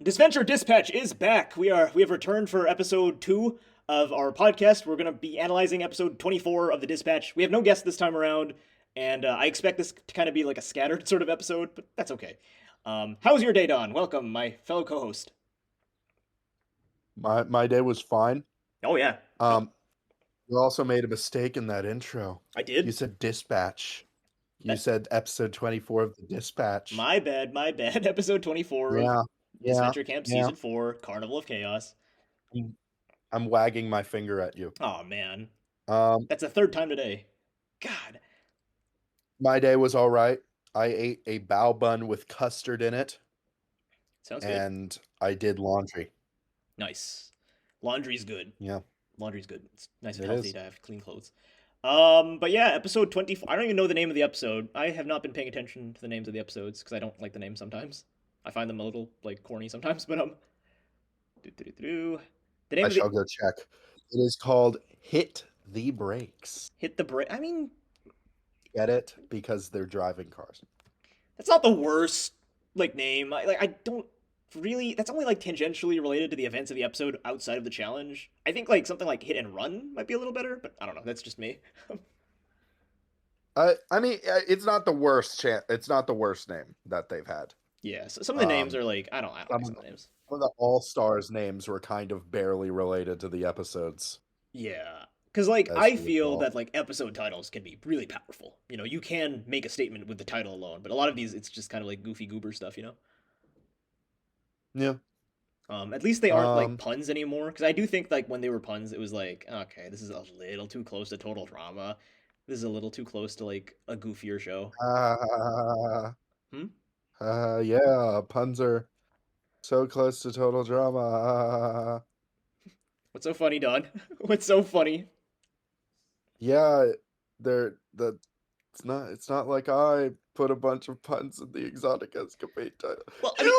Disventure Dispatch is back. We have returned for episode 2 of our podcast. We're going to be analyzing episode 24 of the Dispatch. We have no guests this time around, and I expect this to kind of be like a scattered sort of episode, but that's okay. How's your day, Don? Welcome, my fellow co-host. My day was fine. Oh yeah, Um, you also made a mistake in that intro. I You did. said dispatch. You That said episode 24 of the dispatch. my bad, my bad. Episode 24 of Yeah, yeah, Disventure Camp yeah. season 4, Carnival of Chaos. I'm wagging my finger at you. Oh man, Um, that's the third time today. God, my day was all right. I ate a bao bun with custard in it, sounds good. and I did laundry. Nice. Laundry's good. Yeah, Laundry's good. It's nice and it healthy is. to have clean clothes. But yeah, episode 24. I don't even know the name of the episode. I have not been paying attention to the names of the episodes because I don't like the names sometimes. I find them a little like corny sometimes, but the name I of the shall go check. It is called Hit the Brakes. hit the break. I mean, Get it? Because they're driving cars. that's not the worst like name. I don't really. That's only like tangentially related to the events of the episode outside of the challenge. I think like something like hit and run might be a little better, but I don't know. That's just me. I mean, it's not the worst It's not the worst name that they've had. Yeah, so some of the names Um, are like I don't some like of some of the names. the All Stars names were kind of barely related to the episodes, Yeah. Cause like as I you feel recall. that like episode titles can be really powerful. You know, you can make a statement with the title alone, but a lot of these it's just kind of like goofy goober stuff, you know? Yeah. At least they aren't like Um. puns anymore. Cause I do think like when they were puns, it was like, okay, this is a little too close to total drama. This is a little too close to like a goofier show. Uh, Hmm? yeah. Puns are so close to total drama. What's so funny, Don? What's so funny? Yeah. They're the. It's not like I put a bunch of puns in the exotic escapade title. Well, I mean,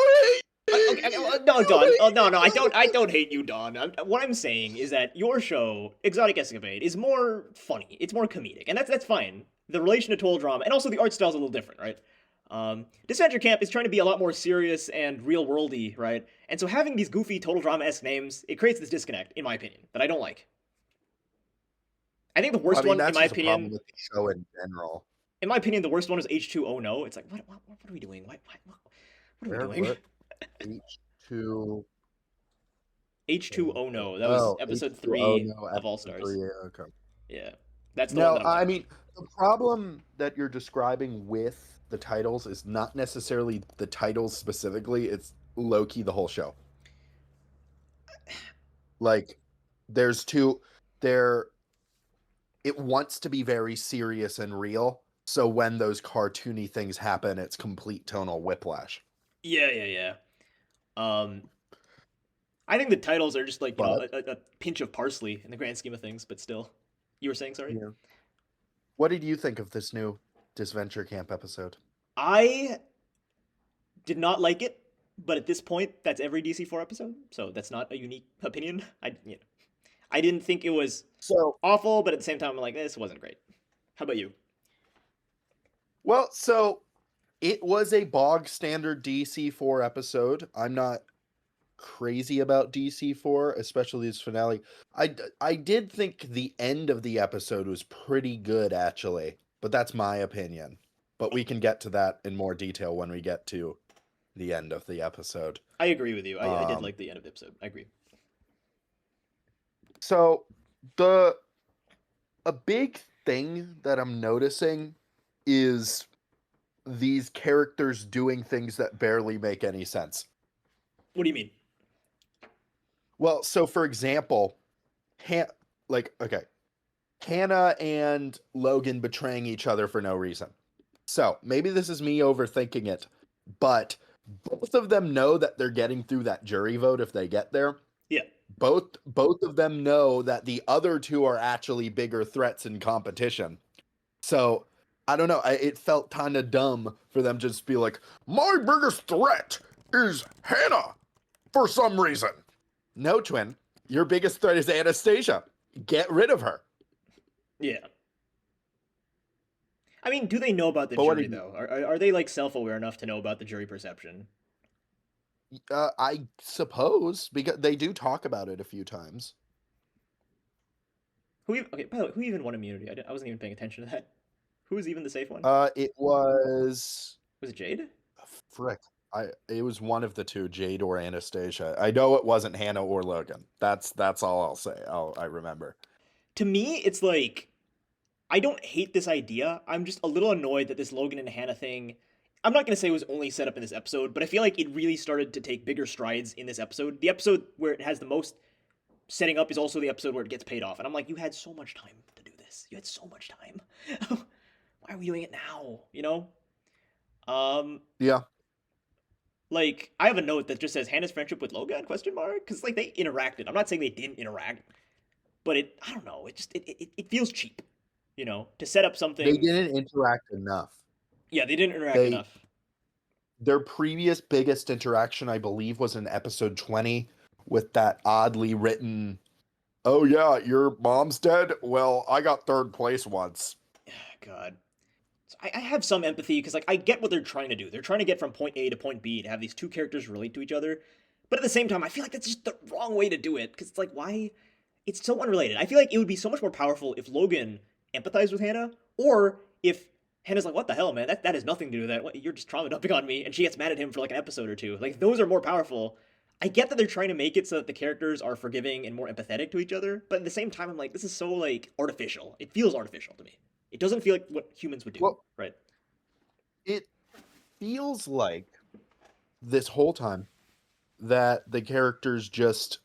You hate okay, me. no, You Don. Oh, hate no, no, I don't. I me. don't hate you, Don. What I'm saying is that your show, Exotic Escapade, is more funny. It's more comedic, and that's fine. The relation to total drama, and also the art style's a little different, right? Disventure Camp is trying to be a lot more serious and real worldy, right? And so having these goofy total drama esque names, it creates this disconnect, in my opinion, that I don't like. I think the I worst mean, one, that's just a problem with the show in general. in my opinion, the worst one is H2O No. It's like, what are we doing? What are we Where doing? what H2 H2O No. That was oh episode H2O 3 no of All episode Stars. 3. Okay. Yeah, that's the one No, that I'm I talking mean, about. the problem that you're describing with the titles is not necessarily the titles specifically, it's low key the whole show. Like there's two there it wants to be very serious and real. So when those cartoony things happen, it's complete tonal whiplash. Yeah, yeah, yeah. Um, I think the titles are just like But a pinch of parsley in the grand scheme of things, but still. You were saying sorry? yeah. What did you think of this new Disventure Camp episode? I did not like it, but at this point, that's every DC4 episode, so that's not a unique opinion. I didn't think it was So awful, but at the same time, I'm like, this wasn't great. How about you? so it was a bog standard DC4 episode. I'm not crazy about DC4, especially this finale. I did think the end of the episode was pretty good, actually, but that's my opinion. But we can get to that in more detail when we get to the end of the episode. I agree with you. I did Um, like the end of the episode. I agree. so the a big thing that I'm noticing is these characters doing things that barely make any sense. What do you mean? Well, so for example, Han- okay, Hannah and Logan betraying each other for no reason. So maybe this is me overthinking it, but both of them know that they're getting through that jury vote if they get there. Yeah. Both of them know that the other two are actually bigger threats in competition. So I don't know. It felt kind of dumb for them to just be like, "My biggest threat is Hannah," for some reason. No, twin. Your biggest threat is Anastasia. Get rid of her. Yeah. I mean, do they know about the But what jury did you? though? Are they like self-aware enough to know about the jury perception? I suppose because they do talk about it a few times. Okay, by the way, who even won immunity? I wasn't even paying attention to that. Who was even the safe one? It was Was it Jade? frick. It was one of the two, Jade or Anastasia. I know it wasn't Hannah or Logan. That's all I'll say. I remember. To me, it's like I don't hate this idea. I'm just a little annoyed that this Logan and Hannah thing. I'm not gonna say it was only set up in this episode, but I feel like it really started to take bigger strides in this episode. The episode where it has the most setting up is also the episode where it gets paid off, and I'm like, you had so much time to do this. You had so much time. Why are we doing it now? You know? Um, Yeah, like I have a note that just says Hannah's friendship with Logan question mark because like they interacted. I'm not saying they didn't interact, but I don't know. It feels cheap, to set up they something. didn't interact enough. Yeah, they didn't interact They enough. Their previous biggest interaction, I believe, was in episode 20 with that oddly written, "Oh yeah, your mom's dead? Well, I got third place once." God. So I have some empathy because like I get what they're trying to do. They're trying to get from point A to point B to have these two characters relate to each other. But at the same time, I feel like that's just the wrong way to do it because it's like why it's so unrelated. I feel like it would be so much more powerful if Logan empathized with Hannah or if Hannah's like, "What the hell, man? That has nothing to do with that. What, you're just trauma dumping on me," and she gets mad at him for like an episode or two. Like those are more powerful. I get that they're trying to make it so that the characters are forgiving and more empathetic to each other, but at the same time, I'm like, this is so like artificial. It feels artificial to me. It doesn't feel like what humans would do, Well, right? it feels like this whole time that the characters just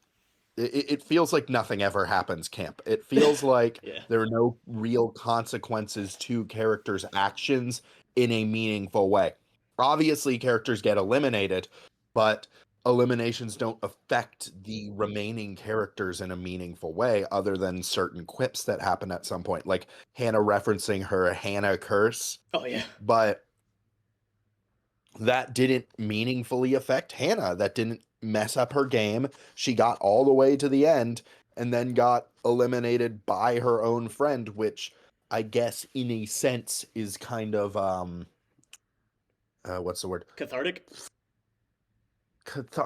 it feels like nothing ever happens camp. It feels like Yeah. there are no real consequences to characters' actions in a meaningful way. Obviously, characters get eliminated, but eliminations don't affect the remaining characters in a meaningful way other than certain quips that happen at some point, like Hannah referencing her Hannah curse. Oh yeah. But that didn't meaningfully affect Hannah. That didn't mess up her game. She got all the way to the end and then got eliminated by her own friend, which I guess in a sense is kind of what's the word? Cathartic.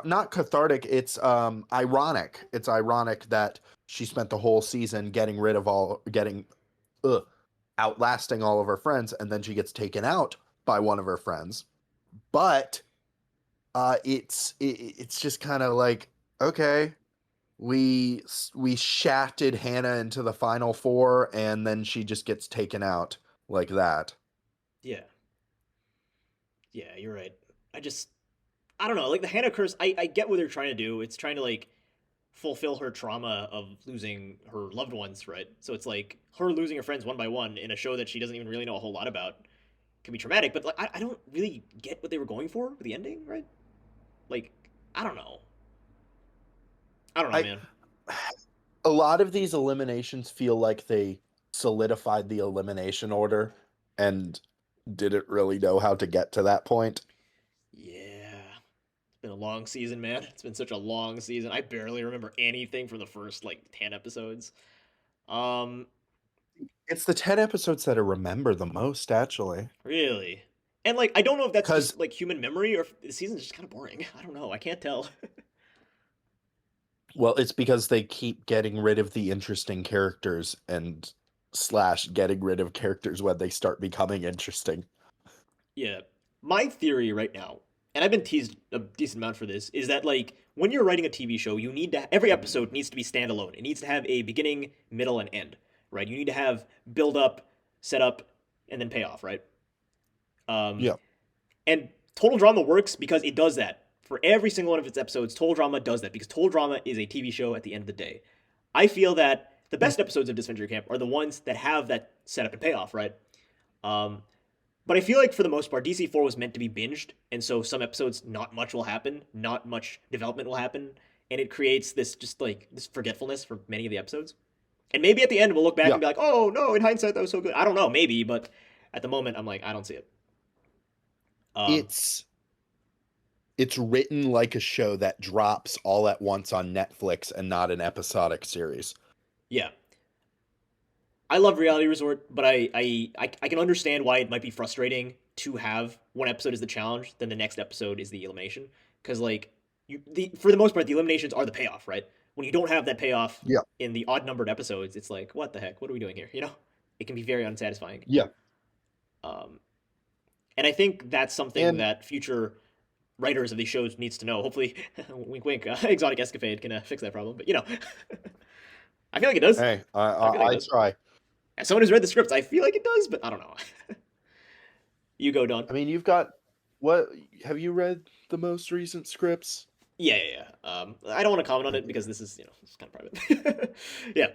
Not cathartic, it's ironic. It's ironic that she spent the whole season getting outlasting all of her friends and then she gets taken out by one of her friends. But it's just kind of like, okay, we shafted Hannah into the final four and then she just gets taken out like that. Yeah. Yeah, you're right. I just I don't know. Like the Hannah curse, I get what they're trying to do. It's trying to like fulfill her trauma of losing her loved ones, right? So it's like her losing her friends one by one in a show that she doesn't even really know a whole lot about can be traumatic. But like I don't really get what they were going for with the ending, right? Like I don't know. I don't know, I man. A lot of these eliminations feel like they solidified the elimination order and didn't really know how to get to that point. Yeah. It's been a long season, man. It's been such a long season. I barely remember anything from the first like 10 episodes. Um, It's the 10 episodes that I remember the most, actually. really. And like I don't know if that's Because, just like human memory or if the season's just kind of boring. I don't know. I can't tell. well, it's because they keep getting rid of the interesting characters and slash getting rid of characters when they start becoming interesting. Yeah. My theory right now, and I've been teased a decent amount for this, is that like when you're writing a TV show, you need to every episode needs to be standalone. It needs to have a beginning, middle, and end, right? You need to have build up, set up, and then payoff, right? Um, Yeah. and Total Drama works because it does that. For every single one of its episodes, Total Drama does that because Total Drama is a TV show at the end of the day. I feel that the Mm. best episodes of Disventure Camp are the ones that have that setup and payoff, right? Um, but I feel like for the most part, DC4 was meant to be binged, and so some episodes, not much will happen, not much development will happen, and it creates this just like this forgetfulness for many of the episodes. And maybe at the end we'll look back Yeah. and be like, "Oh no, in hindsight that was so good." I don't know, maybe, but at the moment I'm like, I don't see it. Um, It's it's written like a show that drops all at once on Netflix and not an episodic series. yeah, I love Reality Resort, but I can understand why it might be frustrating to have one episode is the challenge, then the next episode is the elimination. Because like for the most part, the eliminations are the payoff, right? When you don't have that payoff Yeah. in the odd numbered episodes, it's like, what the heck? What are we doing here? It can be very unsatisfying. Yeah. Um, and I think that's something And that future writers of these shows needs to know. Hopefully, wink, wink, Exotic Escapade can fix that problem. But I feel like it does. hey, I feel like it I does. try. As someone who's read the scripts, I feel like it does, but I don't know. You go, Don. I mean, you've got what? Have you read the most recent scripts? Yeah, yeah, yeah. I don't want to comment on it because this is, it's kind of private. Yeah,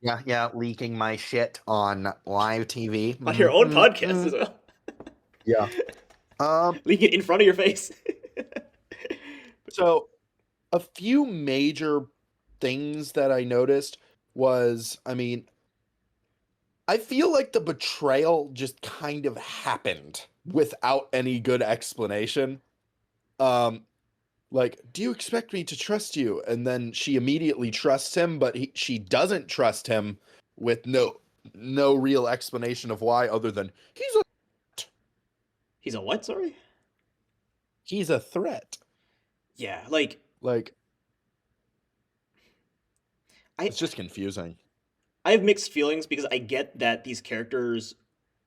Yeah, yeah, leaking my shit on live TV. on your own podcast as well. Yeah. Leak it in front of your face. So a few major things that I noticed was, I mean, I feel like the betrayal just kind of happened without any good explanation. Um, like, do you expect me to trust you? And then she immediately trusts him, but she doesn't trust him with no real explanation of why other than He's a what? Sorry. he's a threat. Yeah, Like, I it's just confusing. I have mixed feelings because I get that these characters,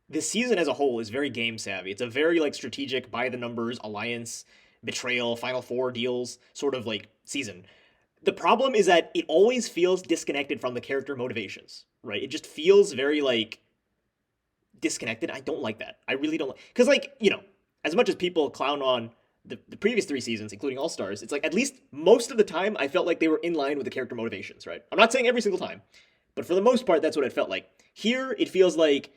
this season as a whole is very game savvy. It's a very strategic, by the numbers, alliance, betrayal, Final Four deals sort of season. The problem is that it always feels disconnected from the character motivations, right? It just feels very disconnected. I don't like that. I really don't because as much as people clown on the previous three seasons, including All Stars, it's like at least most of the time I felt like they were in line with the character motivations, right? I'm not saying every single time, but for the most part, that's what it felt like. Here, it feels like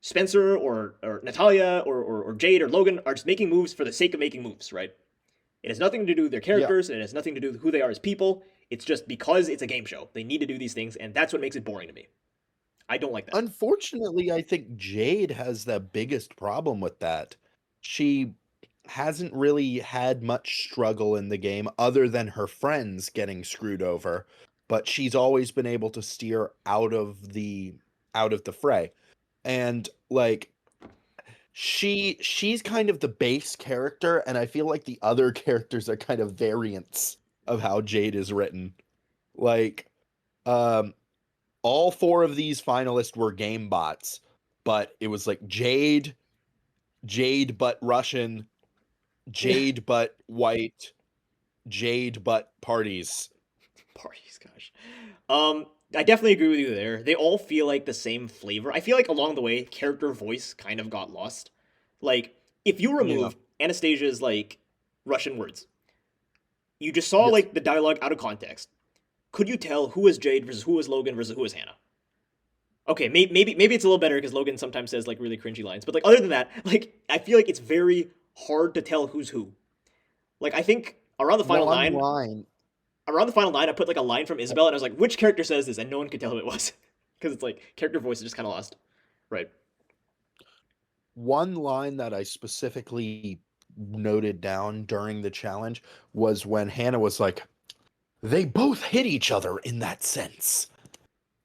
Spencer or Natalia or Jade or Logan are just making moves for the sake of making moves, right? It has nothing to do with their Yeah. characters, and it has nothing to do with who they are as people. It's just because it's a game show. They need to do these things, and that's what makes it boring to me. I don't like that. Unfortunately, I think Jade has the biggest problem with that. She hasn't really had much struggle in the game other than her friends getting screwed over, but she's always been able to steer out of the fray. And like she's kind of the base character, and I feel like the other characters are kind of variants of how Jade is written. Like um all four of these finalists were game bots, but it was like Jade but Russian, Jade but white, Jade but parties. Parties, gosh. I definitely agree with you there. They all feel like the same flavor. I feel like along the way, character voice kind of got lost. Like, if you Yeah. remove Anastasia's Russian words, you just saw Yes. the dialogue out of context. Could you tell who is Jade versus who is Logan versus who is Hannah? Okay, maybe it's a little better because Logan sometimes says really cringy lines, but other than that, I feel like it's very hard to tell who's who. I think One line. around the final nine, I put a line from Isabel, and I was like, which character says this, and no one could tell who it was because it's character voice is just kind of lost, right? One line that I specifically noted down during the challenge was when Hannah was like, they both hit each other in that sense.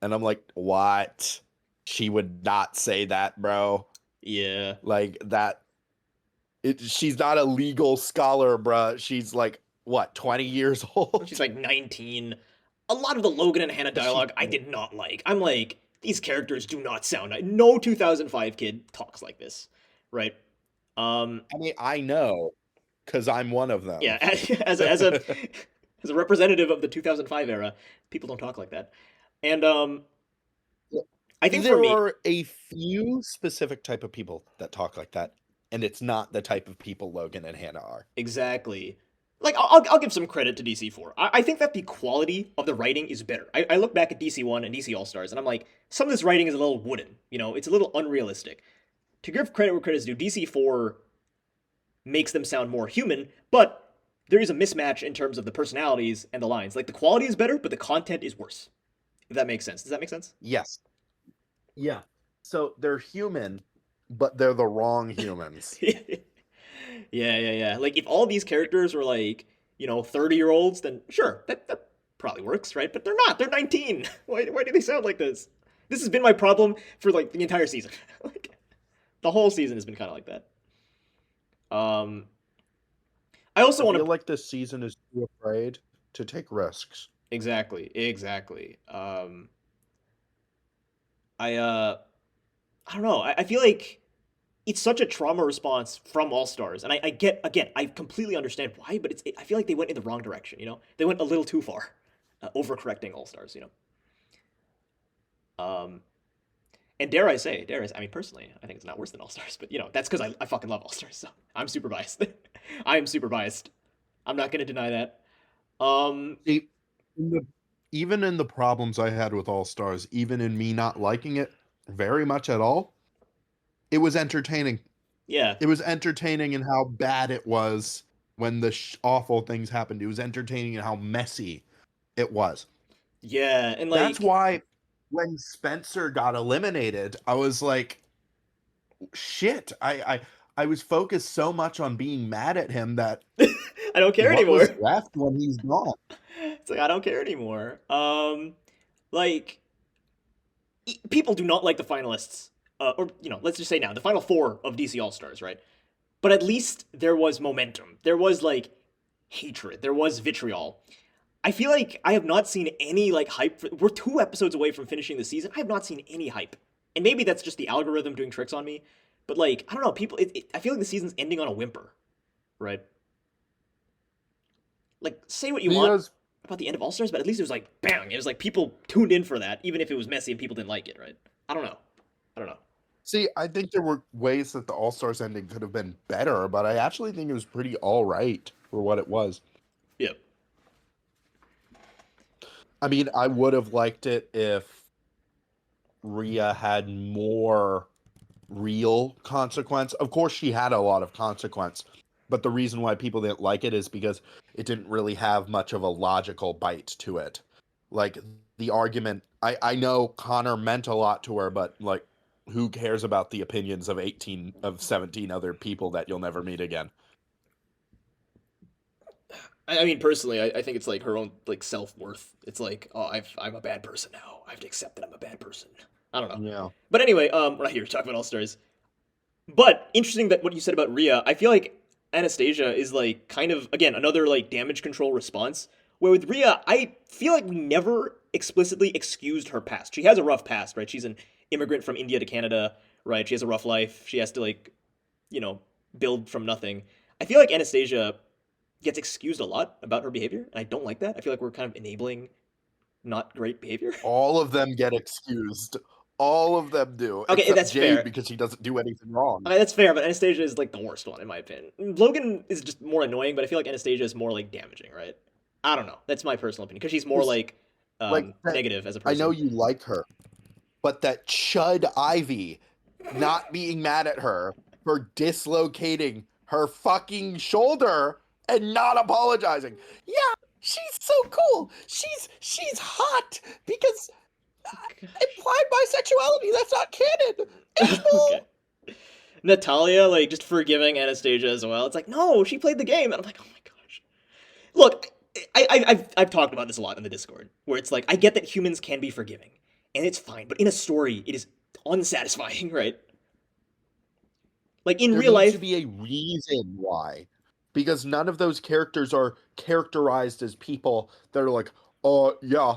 And I'm like, what? She would not say that, bro. Yeah, Like that. She's not a legal scholar, bruh. She's like, what, 20 years old? she's 19. A lot of the Logan and Hannah She, dialogue I did not like. I'm like, these characters do not sound. No 2005 kid talks like this, right? I mean, I know, because I'm one of them. Yeah, as a representative of the 2005 era, people don't talk like that, and I think for There me, are a few specific type of people that talk like that, and it's not the type of people Logan and Hannah are. exactly. I'll give some credit to DC4. I think that the quality of the writing is better. I look back at DC1 and DC All Stars, and I'm like, some of this writing is a little wooden. It's a little unrealistic. To give credit where credit's due, DC4 makes them sound more human, but there is a mismatch in terms of the personalities and the lines. The quality is better, but the content is worse. If that makes sense. Does that make sense? Yes. Yeah. So they're human, but they're the wrong humans. Yeah. If all these characters were 30-year-olds, then sure, that probably works, right? But they're not. They're 19. Why do they sound like this? This has been my problem for the entire season. The whole season has been kind of like that. I also I want feel to like this season is too afraid to take risks. exactly. I I don't know. I feel like it's such a trauma response from All Stars, and I get again, I completely understand why, but I feel like they went in the wrong direction. They went a little too far, overcorrecting All Stars. Um, and I mean, personally, I think it's not worse than All Stars, but that's because I fucking love All Stars, so I'm super biased. I am super biased. I'm not gonna deny that. Um, See, in the, even in the problems I had with All Stars, even in me not liking it very much at all, it was entertaining. yeah, It was entertaining in how bad it was when the awful things happened. It was entertaining in how messy it was. yeah, and That's like, why when Spencer got eliminated, I was like, shit. I was focused so much on being mad at him that I don't care what was anymore. left when he's gone? It's like I don't care anymore. Like people do not like the finalists, or let's just say now the final four of DC All Stars, right? But at least there was momentum. There was like hatred. There was vitriol. I feel like I have not seen any like hype. We're 2 episodes away from finishing the season. I have not seen any hype, and maybe that's just the algorithm doing tricks on me. But like, I don't know, people. I feel like the season's ending on a whimper, right? Like, say what you want Because about the end of All Stars, but at least it was like bang. It was like people tuned in for that, even if it was messy and people didn't like it, right? I don't know. I don't know. see, I think there were ways that the All Stars ending could have been better, but I actually think it was pretty all right for what it was. Yep. I mean, I would have liked it if Rhea had more real consequence. Of course, she had a lot of consequence, but the reason why people didn't like it is because it didn't really have much of a logical bite to it. Like the argument, I know Connor meant a lot to her, but like, who cares about the opinions of 18 of 17 other people that you'll never meet again? I mean, personally, I think it's like her own like self worth. It's like, oh, I'm a bad person now. I have to accept that I'm a bad person. I don't know. Yeah. But anyway, we're not here to talk about All Stars. But interesting that what you said about Rhea. I feel like Anastasia is like kind of again another like damage control response. Where with Rhea, I feel like we never explicitly excused her past. She has a rough past, right? She's an immigrant from India to Canada, right? She has a rough life. She has to like, you know, build from nothing. I feel like Anastasia gets excused a lot about her behavior, and I don't like that. I feel like we're kind of enabling not great behavior. All of them get excused. All of them do, Okay, except that's Jade fair. because he doesn't do anything wrong. Okay, that's fair, but Anastasia is like the worst one in my opinion. Logan is just more annoying, but I feel like Anastasia is more like damaging, right? I don't know. That's my personal opinion because she's more Just like like that, negative as a I know person. you like her, but that Chud Ivy not being mad at her for dislocating her fucking shoulder and not apologizing. Yeah, she's so cool. She's hot because implied bisexuality. That's not canon. It's Okay. cool. Natalia like just forgiving Anastasia as well. It's like no, she played the game, and I'm like, oh my gosh. Look, I've talked about this a lot in the Discord, where it's like I get that humans can be forgiving, and it's fine, but in a story, it is unsatisfying, right? Like in There real needs to life, be a reason why. Because none of those characters are characterized as people that are like, yeah,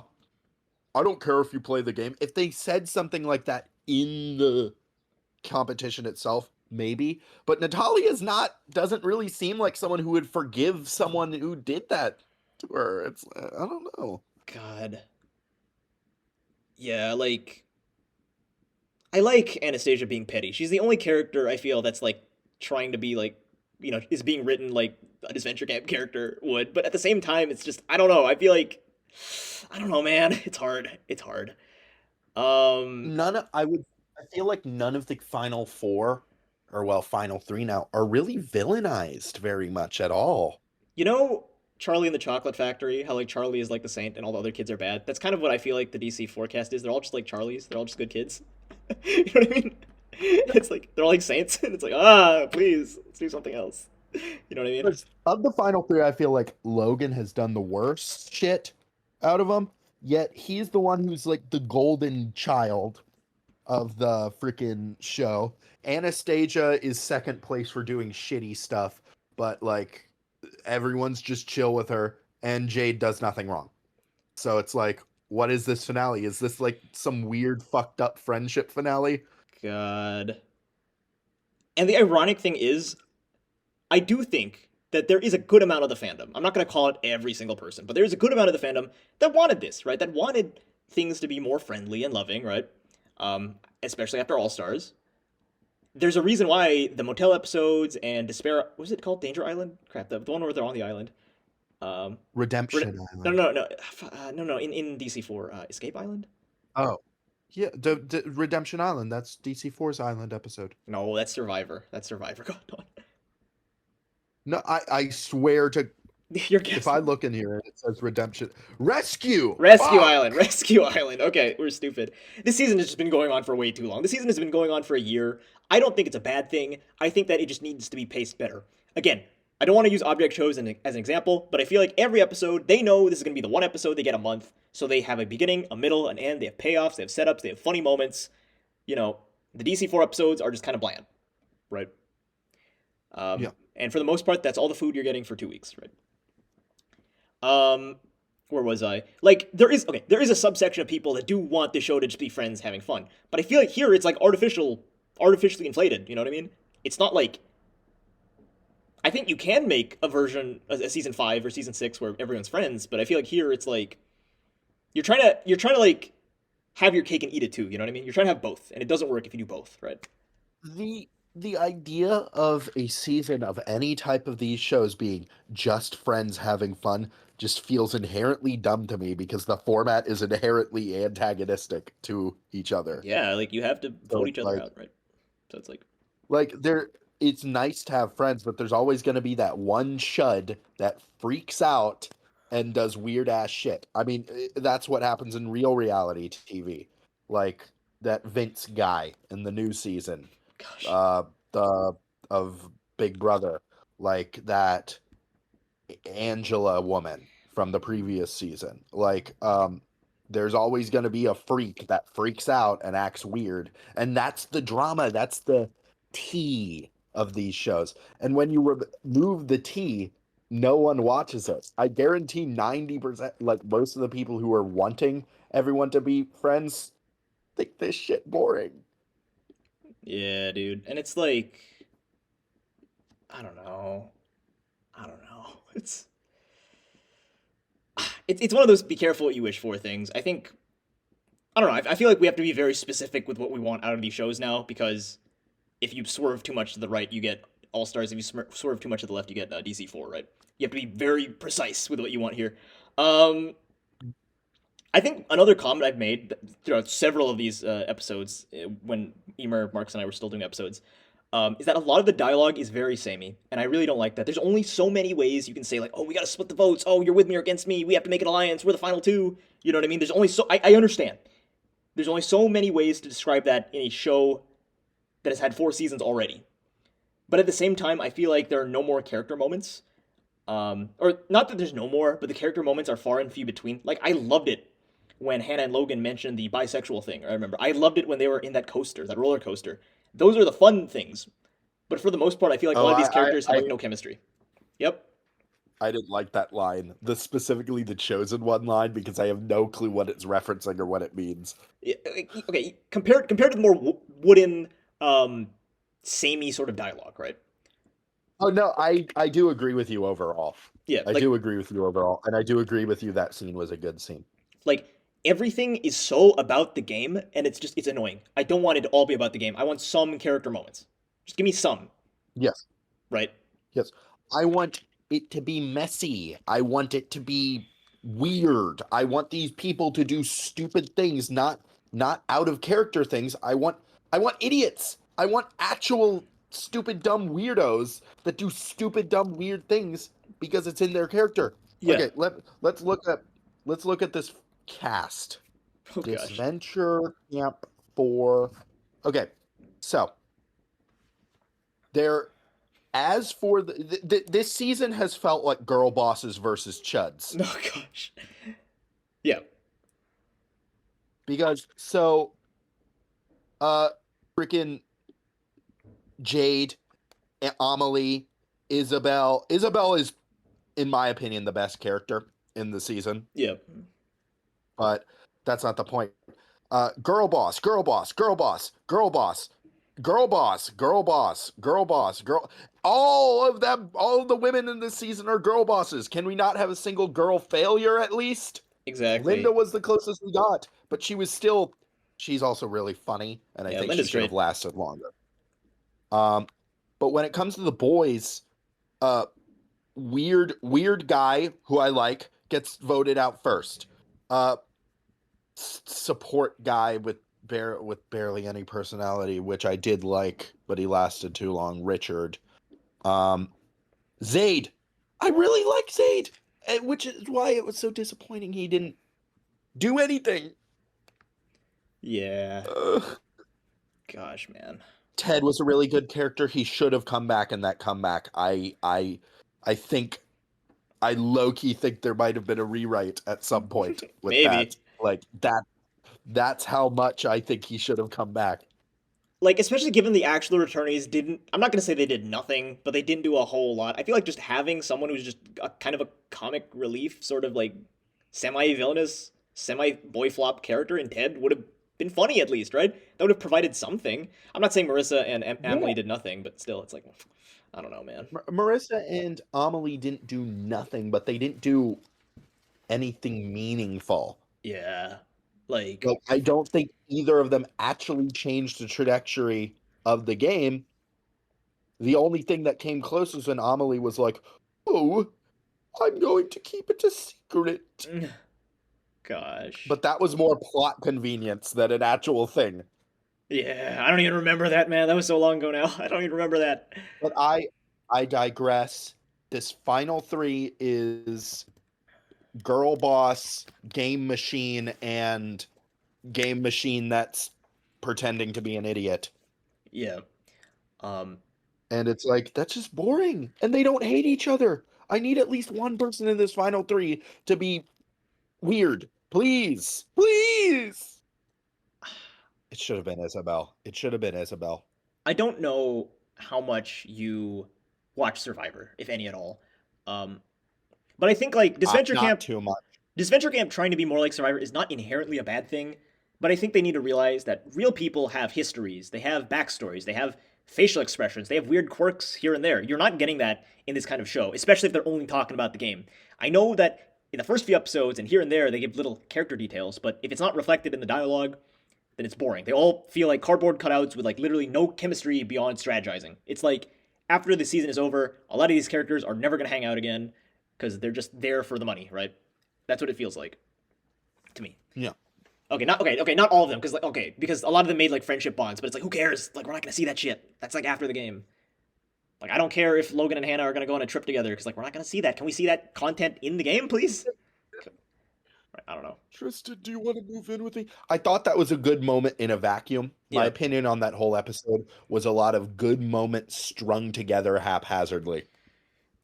I don't care if you play the game. If they said something like that in the competition itself, maybe. But Natalia's not, doesn't really seem like someone who would forgive someone who did that to her. It's, I don't know. God, yeah, like I like Anastasia being petty. She's the only character I feel that's like trying to be like, is being written like a Disventure Camp character would. But at the same time, it's just I don't know. I feel like I don't know, man. It's hard. It's hard. Um, I feel like none of the final four, or well, final three now, are really villainized very much at all. you know Charlie and the Chocolate Factory, how like Charlie is like the saint and all the other kids are bad. That's kind of what I feel like the DC forecast is. They're all just like Charlies. They're all just good kids. You know what I mean? It's like they're all like saints, and it's like please let's do something else. You know what I mean? Because of the final three, I feel like Logan has done the worst shit out of them. Yet he's the one who's like the golden child of the freaking show. Anastasia is second place for doing shitty stuff, but like everyone's just chill with her, and Jade does nothing wrong. So it's like, what is this finale? Is this like some weird fucked up friendship finale? God. And the ironic thing is, I do think that there is a good amount of the fandom. I'm not going to call it every single person, but there is a good amount of the fandom that wanted this, right? That wanted things to be more friendly and loving, right? Especially after All Stars. There's a reason why the motel episodes and Despair, what was it called? Danger Island? Crap, the one where they're on the island. Um, Redemption no, Island. no, no, no. In DC4, Escape Island. Oh, yeah, the Redemption Island. That's DC4's island episode. No, that's Survivor. That's Survivor. God, no. No, I swear to, You're if I guessing. look in here and it says Redemption Rescue. Rescue Island. Fuck. Rescue Island. Okay, we're stupid. This season has just been going on for way too long. This season has been going on for a year. I don't think it's a bad thing. I think that it just needs to be paced better. Again, I don't want to use object shows as an example, but I feel like every episode, they know this is going to be the one episode they get a month. So they have a beginning, a middle, an end. They have payoffs, they have setups, they have funny moments. You know, the DC4 episodes are just kind of bland, right? Yeah. And for the most part, that's all the food you're getting for 2 weeks, right? Um, where was I? Like, there is a subsection of people that do want the show to just be friends having fun, but I feel like here it's like artificially inflated. You know what I mean? It's not like I think you can make a season 5 or season 6 where everyone's friends, but I feel like here it's like you're trying to like have your cake and eat it too. You know what I mean? You're trying to have both, and it doesn't work if you do both, right? The idea of a season of any type of these shows being just friends having fun just feels inherently dumb to me because the format is inherently antagonistic to each other. Yeah, like you have to So vote it's each other out, right? So it's like there it's nice to have friends, but there's always going to be that one shud that freaks out and does weird ass shit. I mean, that's what happens in real reality TV. Like that Vince guy in the new season, gosh, uh the of Big Brother, like that Angela woman from the previous season. Like there's always going to be a freak that freaks out and acts weird, and that's the drama, that's the tea of these shows. And when you remove the tea, no one watches it. I guarantee 90%, like most of the people who are wanting everyone to be friends, think this shit boring. yeah, dude, and it's like I don't know. I don't know. It's one of those be careful what you wish for things. I think I don't know. I feel like we have to be very specific with what we want out of these shows now because if you swerve too much to the right, you get All Stars. If you swerve too much to the left, you get DC4. Right? You have to be very precise with what you want here. Um, I think another comment I've made throughout several of these episodes, when Emer, Marks, and I were still doing episodes, is that a lot of the dialogue is very samey, and I really don't like that. There's only so many ways you can say like, "Oh, we got to split the votes. Oh, you're with me or against me. We have to make an alliance. We're the final two." You know what I mean? There's only so I understand. There's only so many ways to describe that in a show that has had 4 seasons already. But at the same time, I feel like there are no more character moments. Or not that there's no more, but the character moments are far and few between. Like I loved it when Hannah and Logan mentioned the bisexual thing. I remember I loved it when they were in that coaster, that roller coaster. Those are the fun things. But for the most part, I feel like a Oh, lot of I these I characters have I, like no chemistry. Yep. I didn't like that line. The specifically the chosen one line because I have no clue what it's referencing or what it means. Okay. Compared to the more wooden, samey sort of dialogue, right? Oh no, I do agree with you overall. Yeah. I do agree with you overall, and I do agree with you that scene was a good scene. Like everything is so about the game, and it's annoying. I don't want it to all be about the game. I want some character moments. Just give me some, Yes, right? yes. I want it to be messy. I want it to be weird. I want these people to do stupid things, not out of character things. I want idiots. I want actual stupid dumb weirdos that do stupid dumb weird things because it's in their character. Yeah. Okay, let's look at this cast. Oh gosh. Disventure Camp 4. Okay, so there. As for this season has felt like girl bosses versus chuds Oh gosh. Yeah. because so uh freaking Jade, Amelie, Isabel is in my opinion, the best character in the season, Yeah. but that's not the point. Girl boss, girl boss, girl boss, girl boss, girl boss, girl boss, girl boss, girl. All of them, all of the women in this season are girl bosses. Can we not have a single girl failure at least? Linda Exactly. was the closest we got, but she was still. She's also really funny, and I Yeah, think she Linda's should have great. lasted longer. But when it comes to the boys, uh, weird guy who I like gets voted out first. Uh, support guy with barely any personality, which I did like, but he lasted too long. Richard, Zayd, I really like Zayd, which is why it was so disappointing he didn't do anything. Yeah. Ugh. Gosh, man. Ted was a really good character. He should have come back in that comeback. I think I low key think there might have been a rewrite at some point with that. Maybe. Like that's how much I think he should have come back. Like, especially given the actual returnees didn't. I'm not gonna say they did nothing, but they didn't do a whole lot. I feel like just having someone who's just a kind of a comic relief, sort of like semi-villainous, semi-boy flop character in Ted would have been funny at least, right? That would have provided something. I'm not saying Marissa and Yeah. Emily did nothing, but still, it's like, I don't know, man. Marissa and Amelie didn't do nothing, but they didn't do anything meaningful. Yeah. Like, Like I don't think either of them actually changed the trajectory of the game. The only thing that came close was when Amelie was like, "Oh, I'm going to keep it a secret." gosh. But that was more plot convenience than an actual thing. Yeah, I don't even remember that, man. That was so long ago now. I don't even remember that. But I digress. This final three is Girl Boss, Game Machine, and Game Machine that's pretending to be an idiot. Yeah. Um, And it's like, that's just boring. And they don't hate each other. I need at least one person in this final three to be weird. Please. Please. It should have been Isabel. It should have been Isabel. I don't know how much you watch Survivor, if any at all. Um, but I think like Not too much. Disventure Camp trying to be more like Survivor is not inherently a bad thing, but I think they need to realize that real people have histories, they have backstories, they have facial expressions, they have weird quirks here and there. You're not getting that in this kind of show, especially if they're only talking about the game. I know that in the first few episodes and here and there they give little character details, but if it's not reflected in the dialogue, then it's boring. They all feel like cardboard cutouts with like literally no chemistry beyond strategizing. It's like after the season is over, a lot of these characters are never going to hang out again because they're just there for the money, right? That's what it feels like to me. Yeah. Okay, not all of them, because a lot of them made like friendship bonds, but it's like who cares? Like we're not gonna see that shit. That's like after the game. Like I don't care if Logan and Hannah are gonna go on a trip together, because like we're not gonna see that. Can we see that content in the game, please? I don't know. Tristan, do you want to move in with me? I thought that was a good moment in a vacuum. My Yeah, opinion on that whole episode was a lot of good moments strung together haphazardly.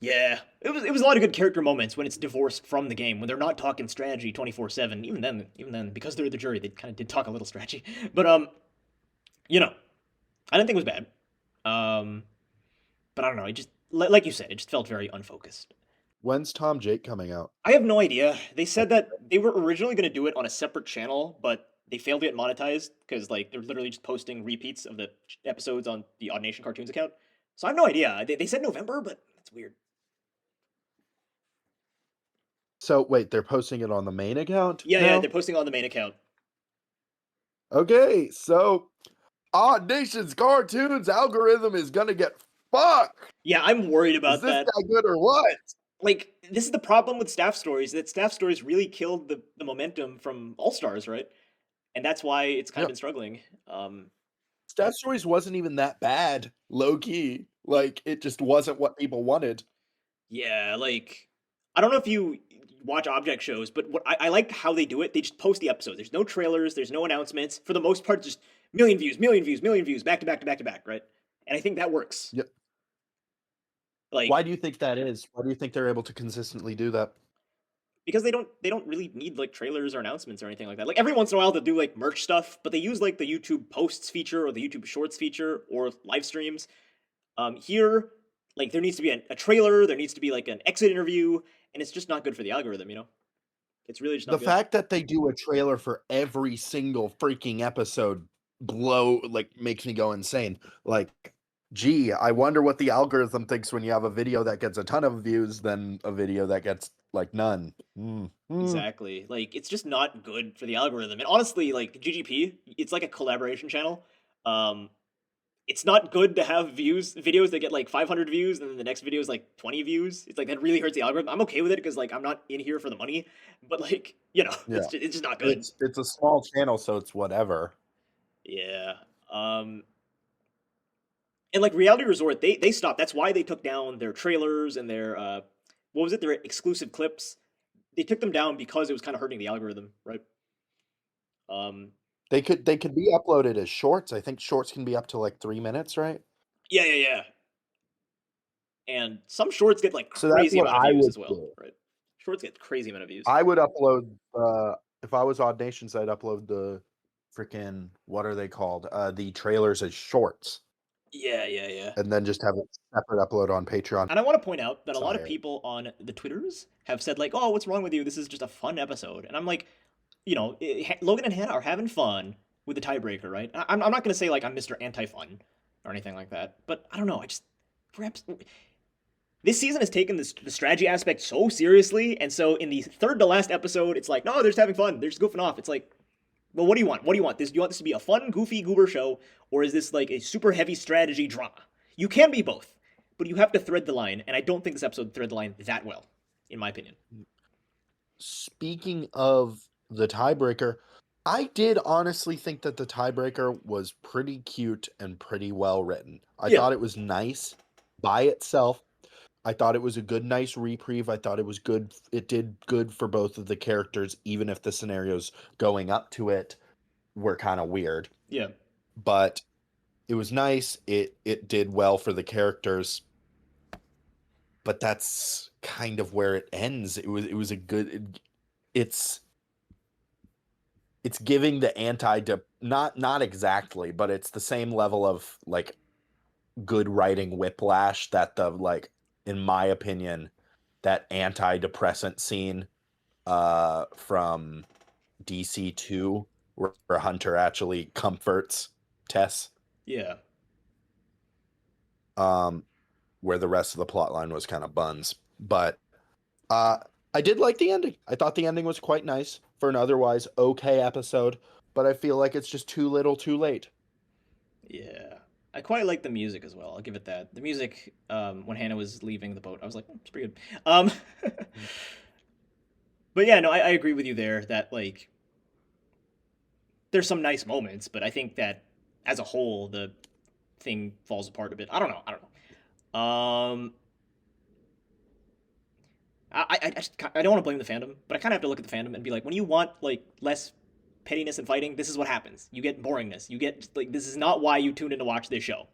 yeah. It was a lot of good character moments when it's divorced from the game, when they're not talking strategy 24/7. Even then, because they're the jury, they kind of did talk a little strategy. But you know, I didn't think it was bad. Um, but I don't know. It just like you said, it just felt very unfocused. When's Tom Jake coming out? I have no idea. They said that they were originally going to do it on a separate channel, but they failed to get monetized because like they're literally just posting repeats of the episodes on the OddNationCartoons account. So I have no idea. They said November, but that's weird. So wait, they're posting it on the main account Yeah, now? they're posting on the main account. Okay, so Odd Nation's cartoons algorithm is gonna get fucked. Yeah, I'm worried Is about this that. guy good or what? Like, this is the problem with staff stories, that staff stories really killed the momentum from All Stars, right? And that's why it's kind of Yeah. been struggling. Staff Stories wasn't even that bad, low key. Like it just wasn't what people wanted. Yeah, like I don't know if you watch object shows, but what I like how they do it. They just post the episodes. There's no trailers. There's no announcements. For the most part, just million views, million views, million views, back to back to back to back, right? And I think that works. Yep. Like Why do you think that is? Why do you think they're able to consistently do that? because they don't really need like trailers or announcements or anything like that. Like every once in a while they'll do like merch stuff, but they use like the YouTube posts feature or the YouTube Shorts feature or live streams. Here, Like there needs to be a trailer, there needs to be like an exit interview, and it's just not good for the algorithm, you know? It's really just The not good. fact that they do a trailer for every single freaking episode makes me go insane. Like, gee, I wonder what the algorithm thinks when you have a video that gets a ton of views than a video that gets like none. Exactly. Like it's just not good for the algorithm. And honestly, like GGP, it's like a collaboration channel. Um it's not good to have videos that get like 500 views and then the next video is like 20 views. It's like that really hurts the algorithm. I'm okay with it because like I'm not in here for the money, but like, Yeah. it's just not good. It's a small channel, so it's whatever. Yeah. And like Reality Resort, they stopped. That's why they took down their trailers and their what was it? Their exclusive clips. They took them down because it was kind of hurting the algorithm, right? Um They could be uploaded as shorts. I think shorts can be up to like 3 minutes, right? yeah, yeah, yeah. And some shorts get like So that's crazy what amount of I views would as well, do. right? Shorts get crazy amount of views. I would upload if I was Odd Nations, I'd upload the freaking what are they called? The trailers as shorts, Yeah, yeah, yeah. and then just have it separate upload on Patreon. And I want to point out that a lot of Sire. people on the Twitters have said like, "Oh, what's wrong with you? This is just a fun episode." And I'm like, Logan and Hannah are having fun with the tiebreaker, right? I'm not gonna say like I'm Mr. Anti-Fun or anything like that, but I don't know. I just perhaps this season has taken the strategy aspect so seriously, and so in the third to last episode, it's like, no, they're just having fun. They're just goofing off. It's like, well, what do you want? What do you want? Do you want this to be a fun, goofy, goober show, or is this like a super heavy strategy drama? You can be both, but you have to thread the line, and I don't think this episode thread the line that well, in my opinion. Speaking of the tiebreaker, I did honestly think that the tiebreaker was pretty cute and pretty well written. I Yeah, thought it was nice by itself. I thought it was a good, nice reprieve. I thought it was good. It did good for both of the characters, even if the scenarios going up to it were kind of weird. yeah, But it was nice. It did well for the characters. But that's kind of where it ends. It was a good. It's it's giving the anti not exactly, but it's the same level of like good writing whiplash that the like in my opinion that antidepressant scene from DC2 where Hunter actually comforts Tess yeah, um where the rest of the plot line was kind of buns. But uh I did like the ending. I thought the ending was quite nice for an otherwise okay episode, but I feel like it's just too little too late. yeah. I quite like the music as well. I'll give it that. The music, when Hannah was leaving the boat, I was like, it's pretty good. But yeah, no, I agree with you there that like there's some nice moments, but I think that as a whole, the thing falls apart a bit. I don't know. I don't know. I don't want to blame the fandom, but I kind of have to look at the fandom and be like, when you want like less pettiness and fighting, this is what happens. You get boringness. You get like this is not why you tuned in to watch this show.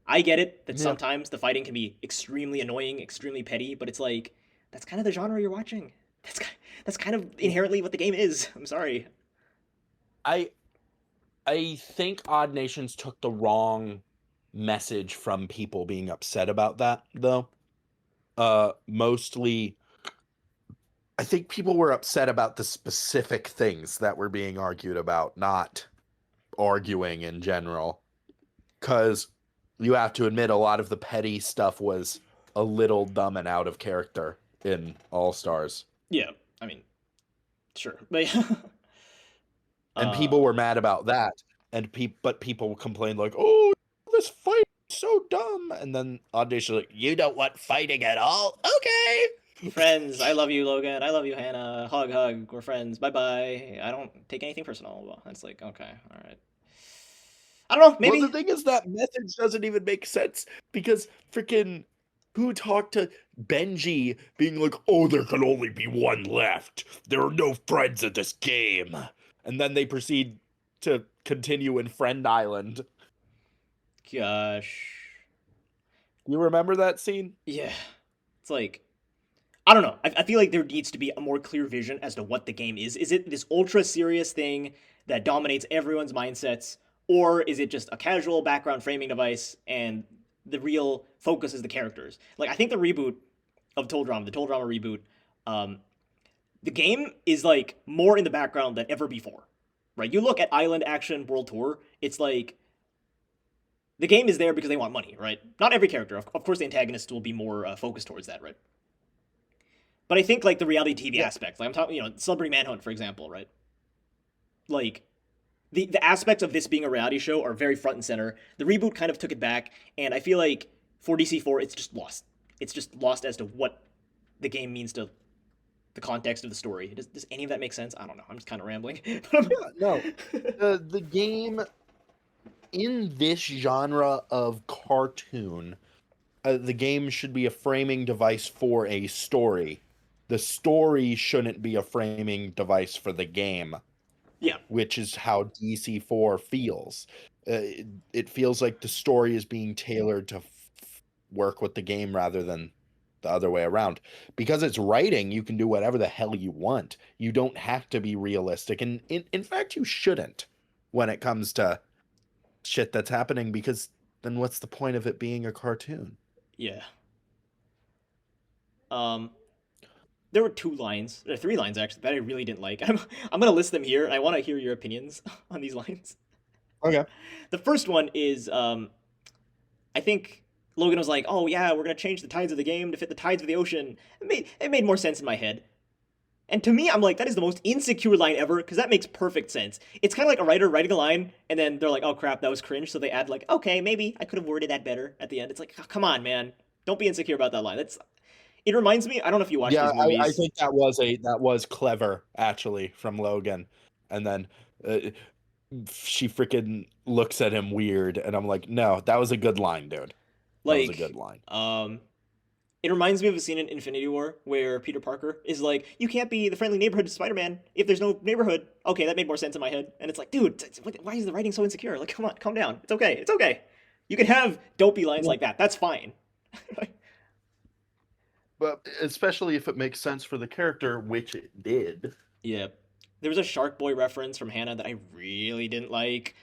I get it that Yeah. sometimes the fighting can be extremely annoying, extremely petty, but it's like that's kind of the genre you're watching. That's kind of inherently what the game is. I'm sorry. I I think Odd Nations took the wrong message from people being upset about that, though. Mostly, I think people were upset about the specific things that were being argued about, not arguing in general. Because you have to admit, a lot of the petty stuff was a little dumb and out of character in All Stars. Yeah, I mean, sure, but yeah. And people were mad about that. But people complained like, "Oh, this fight is so dumb." And then Audition like, "You don't want fighting at all? Okay." Friends, I love you, Logan. I love you, Hannah. Hug, hug. We're friends. Bye, bye. I don't take anything personal. Well, it's like okay, all right. I don't know. Well, the Maybe. thing is that message doesn't even make sense because freaking who talked to Benji being like, "Oh, there can only be one left. There are no friends in this game." And then they proceed to continue in Friend Island. Gosh. You remember that scene? Yeah. It's like I don't know. I feel like there needs to be a more clear vision as to what the game is. Is it this ultra serious thing that dominates everyone's mindsets, or is it just a casual background framing device? And the real focus is the characters. Like I think the reboot of Total Drama, the Total Drama reboot, um, the game is like more in the background than ever before. Right? You look at Island Action World Tour, it's like the game is there because they want money, right? Not every character, of course, the antagonists will be more focused towards that, right? But I think like the reality TV Yeah. aspects, like I'm talking, Celebrity Manhunt, for example, right? Like the aspects of this being a reality show are very front and center. The reboot kind of took it back, and I feel like for DC4, it's just lost. It's just lost as to what the game means to the context of the story. Does any of that make sense? I don't know. I'm just kind of rambling. Yeah, no. The game in this genre of cartoon, the game should be a framing device for a story. The story shouldn't be a framing device for the game, Yeah, which is how DC4 feels. It feels like the story is being tailored to work with the game rather than the other way around. Because it's writing, you can do whatever the hell you want. You don't have to be realistic. And in fact, you shouldn't when it comes to shit that's happening, because then what's the point of it being a cartoon? yeah. Um, there were three lines actually that I really didn't like. I'm gonna list them here, and I want to hear your opinions on these lines. Okay. The first one is I think Logan was like, "Oh yeah, we're gonna change the tides of the game to fit the tides of the ocean." It made more sense in my head. And to me, I'm like, that is the most insecure line ever because that makes perfect sense. It's kind of like a writer writing a line and then they're like, "Oh crap, that was cringe," so they add like, "Okay, maybe I could have worded that better" at the end. It's like, oh, come on, man, don't be insecure about that line. That's it reminds me. I don't know if you watch Yeah, these I movies. think that was clever actually from Logan. And then uh, she freaking looks at him weird, and I'm like, no, that was a good line, dude. That was a good Like, line. it reminds me of a scene in Infinity War where Peter Parker is like, "You can't be the friendly neighborhood Spider-Man if there's no neighborhood." Okay, that made more sense in my head. And it's like, dude, why is the writing so insecure? Like, come on, calm down. It's okay. It's okay. You can have dopey lines Yeah. like that. That's fine. But especially if it makes sense for the character, which it did. Yeah. There was a Shark Boy reference from Hannah that I really didn't like.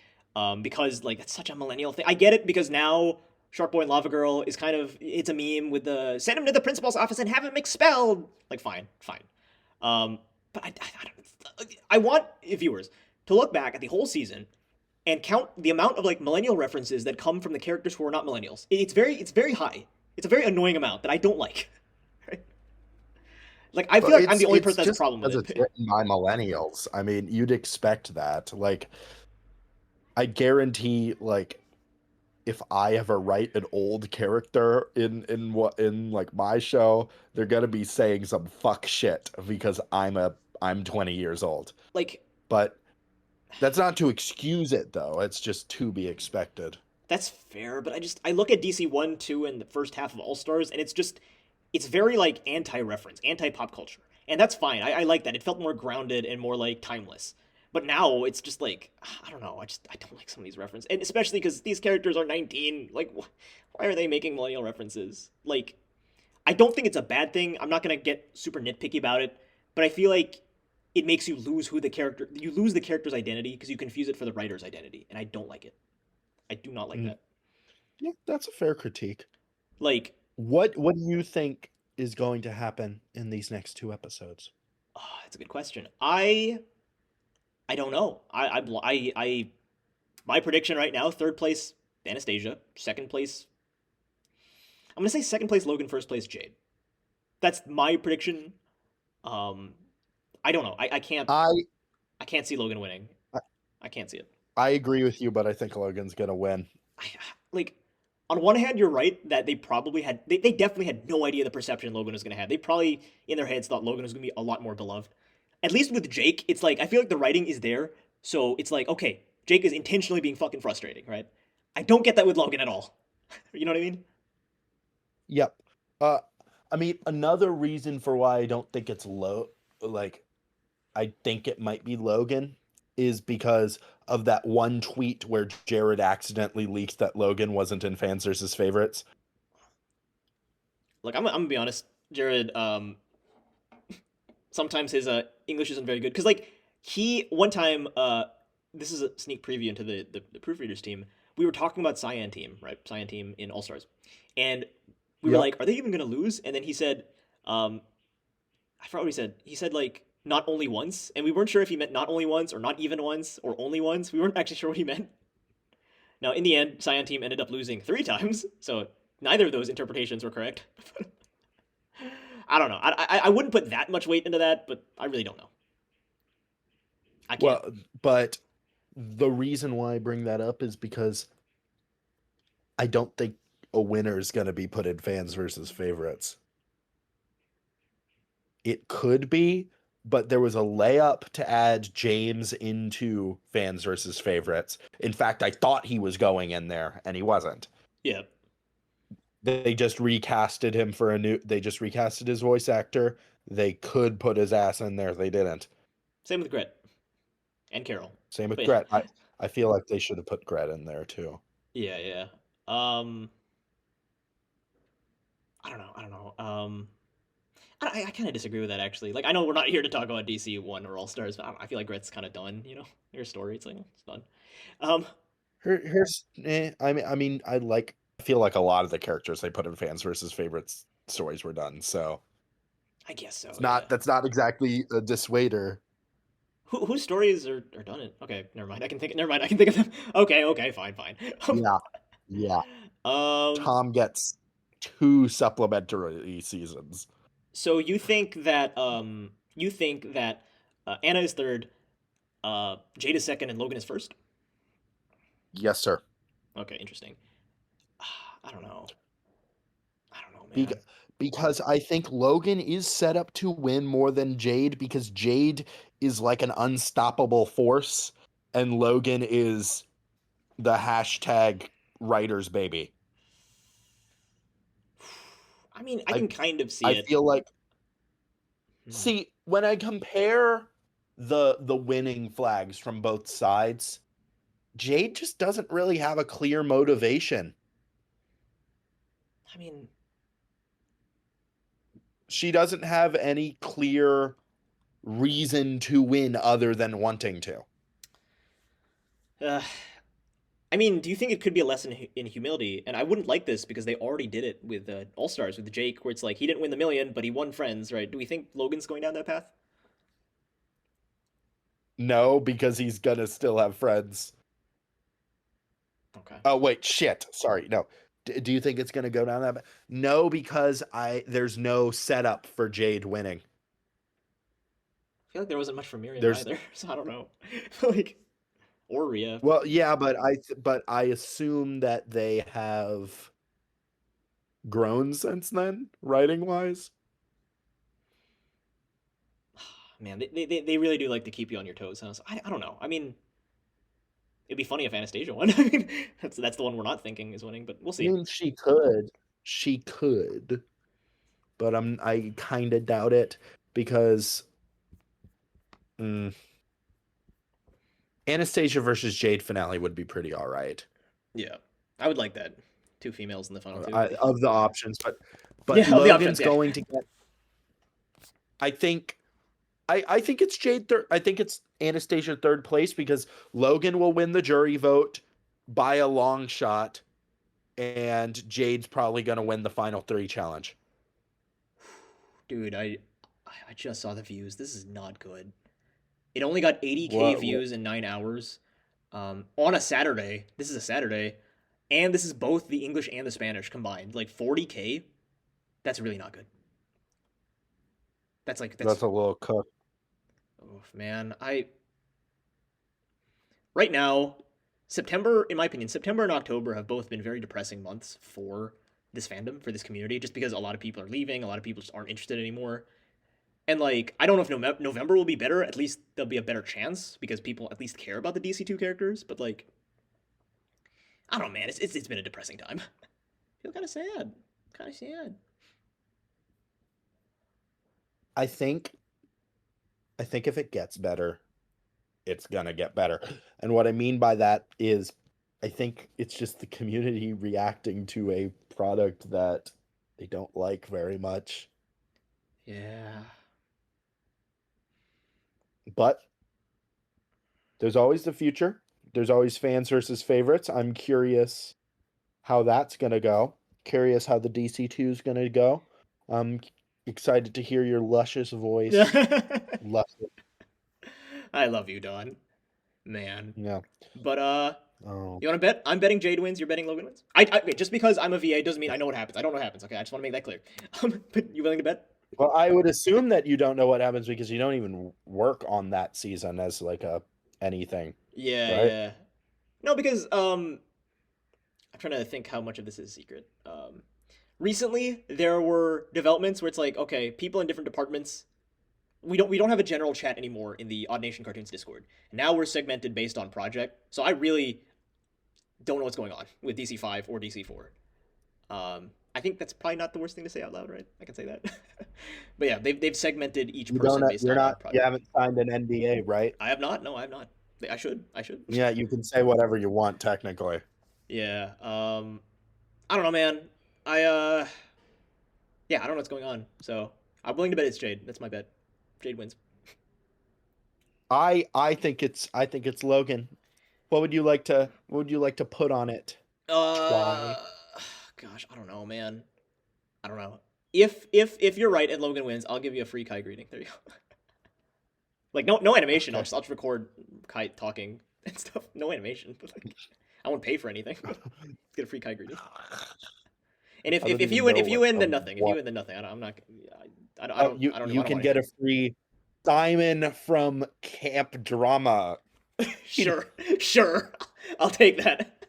Because like that's such a millennial thing. I get it because now Shark Boy and Lava Girl is kind of it's a meme with the send him to the principal's office and have him expelled. Like fine, fine. But I want viewers to look back at the whole season and count the amount of like millennial references that come from the characters who are not millennials. It's very high. It's a very annoying amount that I don't like. Like I feel But like I'm the only it's person that has a just problem with because it's it. written by millennials. I mean, you'd expect that. Like, I guarantee, like, if I ever write an old character in like my show, they're gonna be saying some fuck shit because I'm 20 years old. Like But that's not to excuse it though. It's just to be expected. that's fair, but I look at DC 1, 2, and the first half of All Stars, and it's very like anti-reference, anti-pop culture. And that's fine. I like that. It felt more grounded and more like timeless. But now it's just like I don't know. I don't like some of these references, and especially because these characters are 19. Like, why are they making millennial references? Like, I don't think it's a bad thing. I'm not gonna get super nitpicky about it, but I feel like it makes you lose you lose the character's identity because you confuse it for the writer's identity, and I don't like it. I do not like Mm. that. Yeah, that's a fair critique. Like, What do you think is going to happen in these next two episodes? oh, that's a good question. I don't know. My prediction right now: third place Anastasia, second place. I'm gonna say second place Logan, first place Jade. That's my prediction. Um, I don't know. I I can't see Logan winning. I I can't see it. I agree with you, but I think Logan's gonna win. I, like, on one hand, you're right that they definitely had no idea the perception Logan was gonna have. They probably in their heads thought Logan was gonna be a lot more beloved. At least with Jake, it's like I feel like the writing is there, so it's like okay, Jake is intentionally being fucking frustrating, right? I don't get that with Logan at all. You know what I mean? Yep. Uh, I mean, another reason for why I don't think it's like, I think it might be Logan, is because of that one tweet where Jared accidentally leaked that Logan wasn't in Fans vs. Favorites. Like I'm gonna be honest, Jared. Sometimes his English isn't very good because like he one time this is a sneak preview into the proofreaders team. we were talking about Cyan Team, right? Cyan Team in All Stars, and we were Yep. like, "Are they even gonna lose?" And then he said, um, "I forgot what he said. He said like not only once," and we weren't sure if he meant not only once or not even once or only once. We weren't actually sure what he meant. Now, in the end, Cyan Team ended up losing 3 times, so neither of those interpretations were correct. I don't know. I wouldn't put that much weight into that, but I really don't know. I can't. Well, but the reason why I bring that up is because I don't think a winner is going to be put in fans versus favorites. It could be, but there was a layup to add James into fans versus favorites. In fact, I thought he was going in there, and he wasn't. Yeah. They just recasted him for a new. They just recasted his voice actor. They could put his ass in there. They didn't. Same with Grit and Carol. Same with But Gret. I feel like they should have put Gret in there too. yeah, yeah. Um, I don't know. I don't know. I kind of disagree with that actually. Like, I know we're not here to talk about DC One or All Stars, but I feel like Grit's kind of done. You know, their story. It's like it's done. Um, Here's, I mean, I feel like a lot of the characters they put in fans versus favorites stories were done. So I guess so. it's Yeah. not that's not exactly a dissuader. Whose stories are done it? Okay, never mind. I can think. Never mind. I can think of them. Okay. Okay. Fine. Fine. Yeah, yeah. Um. Tom gets 2 supplementary seasons. So you think that Anna is third, Jade is second, and Logan is first? Yes, sir. Okay, interesting. I don't know. I don't know, Bec- man. because I think Logan is set up to win more than Jade because Jade is like an unstoppable force, and Logan is the hashtag writer's baby. I mean, I I can kind of see I it. feel like, Hmm. see, when I compare the winning flags from both sides, Jade just doesn't really have a clear motivation. I mean, She doesn't have any clear reason to win other than wanting to. uh, I mean, do you think it could be a lesson in humility? And I wouldn't like this because they already did it with All Stars with Jake, where it's like he didn't win the million, but he won friends, right? Do we think Logan's going down that path? No, because he's gonna still have friends. Okay. Oh wait, shit. Sorry. No. Do you think it's gonna go down that? No, because I there's no setup for Jade winning. I feel like there wasn't much for Miriam There's either, so I don't know. Like, or Rhea. well, yeah, but I assume that they have grown since then, writing wise. Man, they really do like to keep you on your toes, huh? So I don't know. I mean, it'd be funny if Anastasia won. I mean, that's the one we're not thinking is winning, but we'll I see. mean, she could, but I kind of doubt it because mm, Anastasia versus Jade finale would be pretty all right. Yeah, I would like that. Two females in the final two. Of the options, but Yeah, of the options. Logan's Yeah. going to get. I think I think it's Jade third. I think it's Anastasia third place because Logan will win the jury vote by a long shot, and Jade's probably going to win the final 3 challenge. Dude, I just saw the views. This is not good. It only got 80K What? views in 9 hours. On a Saturday. This is a Saturday, and this is both the English and the Spanish combined. Like 40K. That's really not good. That's That's a little cook. oh man. I right now, September, in my opinion, September and October have both been very depressing months for this fandom, for this community, just because a lot of people are leaving, a lot of people just aren't interested anymore. And like, I don't know if November will be better. At least there'll be a better chance because people at least care about the DC2 characters. But like, I don't know, man. It's been a depressing time. I feel kind of sad. Kind of sad. I think I think if it gets better, it's gonna get better. And what I mean by that is I think it's just the community reacting to a product that they don't like very much. Yeah. But there's always the future. there's always fans versus favorites. I'm curious how that's gonna go. Curious how the DC2 is gonna go. I'm excited to hear your luscious voice. Luscious. I love you, Don. Man. Yeah. But Oh. you want to bet? I'm betting Jade wins. You're betting Logan wins. Okay, just because I'm a VA doesn't mean I know what happens. I don't know what happens. Okay, I just want to make that clear. But you willing to bet? Well, I would assume that you don't know what happens because you don't even work on that season as like a anything, Yeah, right? yeah. No, because I'm trying to think how much of this is secret. Recently there were developments where it's like, okay, people in different departments. We don't have a general chat anymore in the Odd Nation Cartoons Discord. Now we're segmented based on project. So I really don't know what's going on with DC5 or DC4. I think that's probably not the worst thing to say out loud, right? I can say that. But yeah, they've segmented each You person don't. based You're on a not. You project. haven't signed an NDA, right? I have not. No, I have not. I should. I should. Yeah, you can say whatever you want technically. Yeah. I don't know, man. I yeah, I don't know what's going on. So I'm willing to bet it's Jade. That's my bet. Jade wins. I think it's Logan. What would you like to put on it? Uh, Try. gosh, I don't know, man. I don't know. If you're right and Logan wins, I'll give you a free Kai greeting. There you go. Like no animation. Okay. I'll just record Kai talking and stuff. No animation. But like, I won't pay for anything. Get a free Kai greeting. And if, I if, don't if you even win, know if you what win, then of nothing. If you what. win, then nothing. I'm not. I don't. I Oh, don't. you I don't. I you don't can want get a anything. free Simon from Camp Drama. Sure, sure. I'll take that.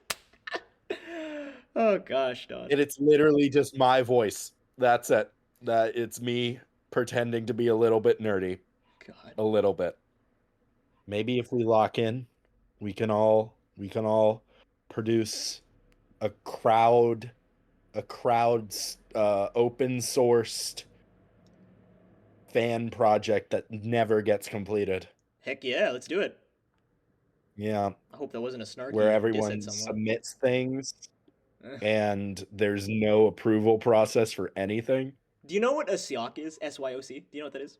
Oh gosh, Don. And it's literally just my voice. That's it. That it's me pretending to be a little bit nerdy. God. A little bit. Maybe if we lock in, we can all produce a crowd's open sourced fan project that never gets completed. Heck yeah, let's do it. Yeah, I hope that wasn't a where snarky diss at everyone someone. submits things Eh. and there's no approval process for anything. Do you know what a SYOC is? SYOC. Do you know what that is?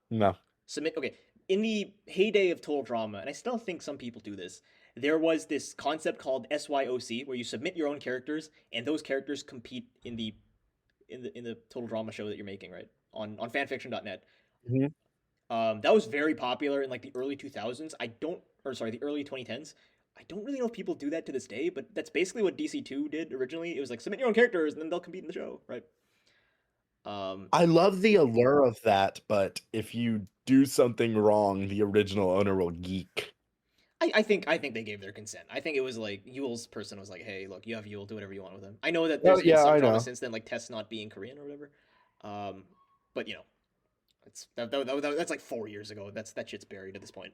No. Submit. Okay. In the heyday of total drama, and I still think some people do this, there was this concept called SYOC where you submit your own characters and those characters compete in the total drama show that you're making, right? On fanfiction.net. Mhm. That was very popular in like the early 2000s. The early 2010s. I don't really know if people do that to this day, but that's basically what DC2 did originally. It was like submit your own characters and then they'll compete in the show, right? Um, I love the allure of that, but if you do something wrong, the original owner will geek. I think they gave their consent. I think it was like Yule's person was like, "Hey, look, you have Yule, do whatever you want with him." I know that Oh there's been yeah, some I drama know. since then, like Tess not being Korean or whatever. But that's like 4 years ago. That shit's buried at this point.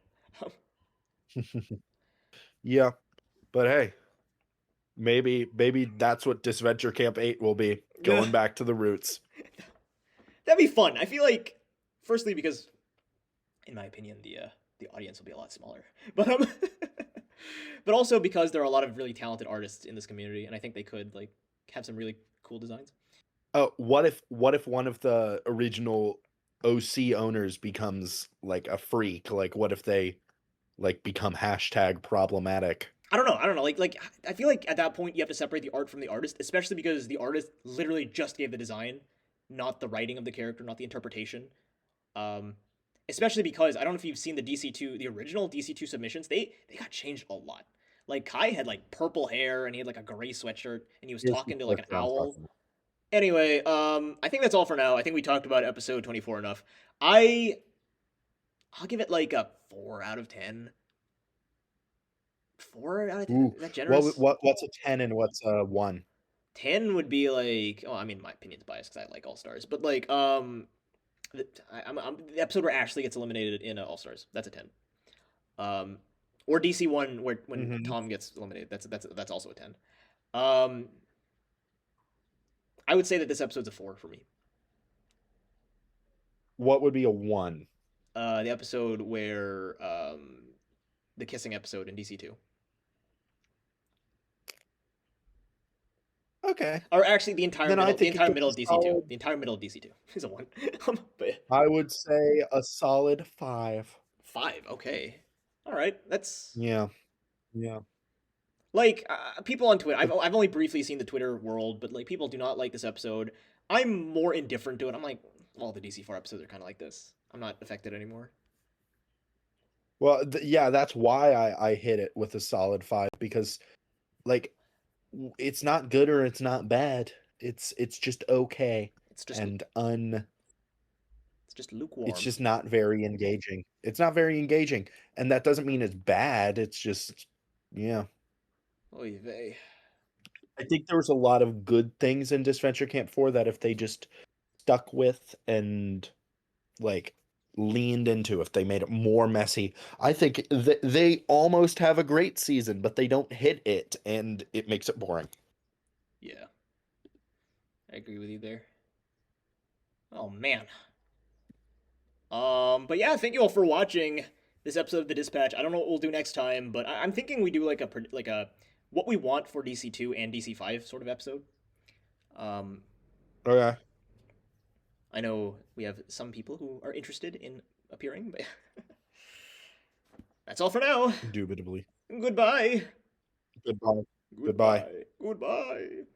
Yeah, but hey, maybe that's what Disventure Camp 8 will be, going back to the roots. That'd be fun. I feel like, firstly, because in my opinion, the audience will be a lot smaller, but but also because there are a lot of really talented artists in this community, and I think they could like have some really cool designs. Oh, what if one of the original OC owners becomes like a freak? Like what if they like become hashtag problematic? I don't know. Like I feel like at that point you have to separate the art from the artist, especially because the artist literally just gave the design, not the writing of the character, not the interpretation. Um, Especially because I don't know if you've seen the original DC2 submissions. They got changed a lot. Like Kai had like purple hair and he had like a gray sweatshirt and he was Yes, talking to like that's an what I'm owl. talking about. Anyway, I think that's all for now. I think we talked about episode 24 enough. I I'll give it like a 4 out of 10. 4 out of 10. Ooh, Is that what generous? what what's a 10 and what's a 1? 10 would be like, oh, I mean, my opinion's biased because I like All Stars, but like, the episode where Ashley gets eliminated in All Stars, that's a 10. Um, or DC one where when Mhm. Tom gets eliminated, that's also a 10. Um, I would say that this episode's a 4 for me. What would be a 1? The episode where the kissing episode in DC two, Okay. or actually the entire Then I middle, the think it entire gets middle a of DC two, solid, the entire middle of DC two is a 1. But I would say a solid 5. 5, okay. All right, that's Yeah. Yeah. like people on Twitter. I've only briefly seen the Twitter world, but like people do not like this episode. I'm more indifferent to it. I'm like, all the DC4 episodes are kind of like this. I'm not affected anymore. Well, yeah, that's why I hit it with a solid 5 because like it's not good or it's not bad. It's just okay It's just and it's just it's lukewarm. just not very engaging. It's not very engaging, and that doesn't mean it's bad. It's just yeah. Oy vey. I think there was a lot of good things in Disventure Camp 4 that if they just stuck with and like leaned into, if they made it more messy, I think they almost have a great season, but they don't hit it and it makes it boring. Yeah, I agree with you there. Oh man. But yeah, thank you all for watching this episode of the Dispatch. I don't know what we'll do next time, but I'm thinking we do like a what we want for DC2 and DC5 sort of episode. Um, Okay. I know we have some people who are interested in appearing, but that's all for now. Indubitably. Goodbye. Goodbye. Goodbye. Goodbye. Goodbye.